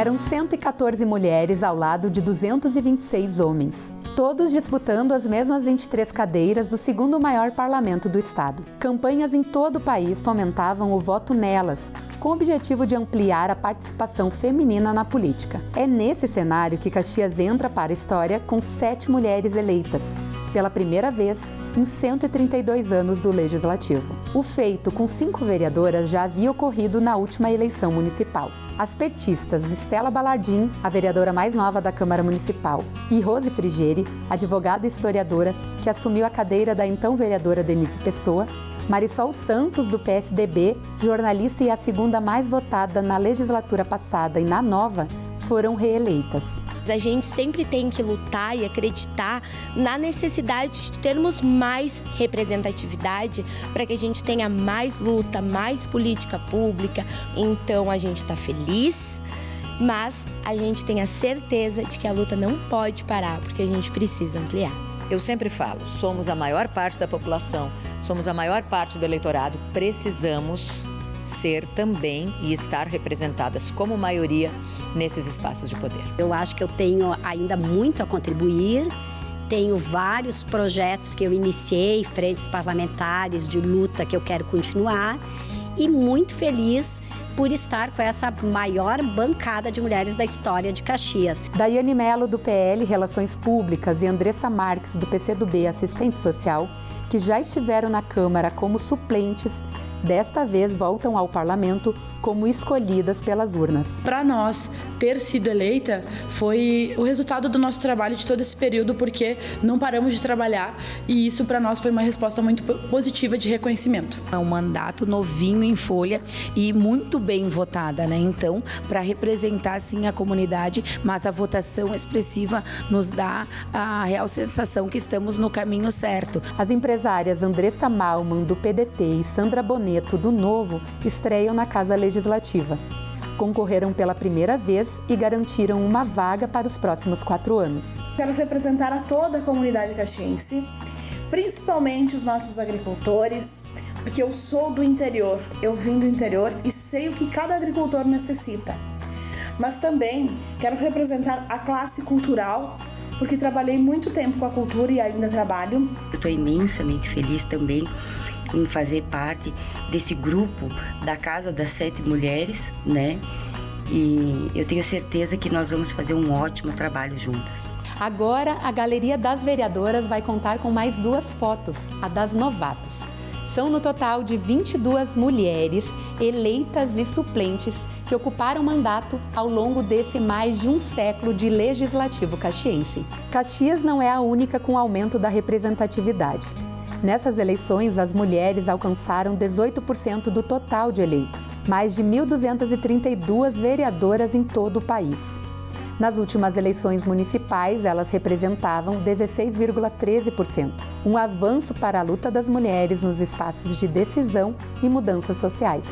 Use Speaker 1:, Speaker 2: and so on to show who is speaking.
Speaker 1: Eram 114 mulheres ao lado de 226 homens, todos disputando as mesmas 23 cadeiras do segundo maior parlamento do estado. Campanhas em todo o país fomentavam o voto nelas, com o objetivo de ampliar a participação feminina na política. É nesse cenário que Caxias entra para a história com 7 mulheres eleitas, pela primeira vez em 132 anos do Legislativo. O feito com 5 vereadoras já havia ocorrido na última eleição municipal. As petistas Estela Balardim, a vereadora mais nova da Câmara Municipal, e Rose Frigeri, advogada e historiadora, que assumiu a cadeira da então vereadora Denise Pessoa, Marisol Santos, do PSDB, jornalista e a segunda mais votada na legislatura passada e na nova, foram reeleitas.
Speaker 2: A gente sempre tem que lutar e acreditar na necessidade de termos mais representatividade para que a gente tenha mais luta, mais política pública. Então a gente está feliz, mas a gente tem a certeza de que a luta não pode parar, porque a gente precisa ampliar.
Speaker 3: Eu sempre falo, somos a maior parte da população, somos a maior parte do eleitorado, precisamos ser também e estar representadas como maioria nesses espaços de poder.
Speaker 4: Eu acho que eu tenho ainda muito a contribuir, tenho vários projetos que eu iniciei, frentes parlamentares de luta que eu quero continuar e muito feliz por estar com essa maior bancada de mulheres da história de Caxias.
Speaker 1: Daiane Mello, do PL Relações Públicas, e Andressa Marques, do PCdoB Assistente Social, que já estiveram na Câmara como suplentes, desta vez voltam ao parlamento como escolhidas pelas urnas.
Speaker 5: Para nós, ter sido eleita foi o resultado do nosso trabalho de todo esse período, porque não paramos de trabalhar e isso para nós foi uma resposta muito positiva de reconhecimento.
Speaker 6: É um mandato novinho em folha e muito bem votada, né? Então, para representar sim a comunidade, mas a votação expressiva nos dá a real sensação que estamos no caminho certo.
Speaker 1: As empresárias Andressa Malman, do PDT, e Sandra Boneto, do Novo, estreiam na Casa Legislativa. Concorreram pela primeira vez e garantiram uma vaga para os próximos 4 anos.
Speaker 7: Quero representar a toda a comunidade caxiense, principalmente os nossos agricultores, porque eu sou do interior, eu vim do interior e sei o que cada agricultor necessita. Mas também quero representar a classe cultural, porque trabalhei muito tempo com a cultura e ainda trabalho.
Speaker 8: Eu estou imensamente feliz também em fazer parte desse grupo da Casa das 7 Mulheres, né? E eu tenho certeza que nós vamos fazer um ótimo trabalho juntas.
Speaker 1: Agora, a Galeria das Vereadoras vai contar com mais 2 fotos, a das novatas. São no total de 22 mulheres eleitas e suplentes que ocuparam mandato ao longo desse mais de um século de legislativo caxiense. Caxias não é a única com aumento da representatividade. Nessas eleições, as mulheres alcançaram 18% do total de eleitos, mais de 1.232 vereadoras em todo o país. Nas últimas eleições municipais, elas representavam 16,13%, um avanço para a luta das mulheres nos espaços de decisão e mudanças sociais.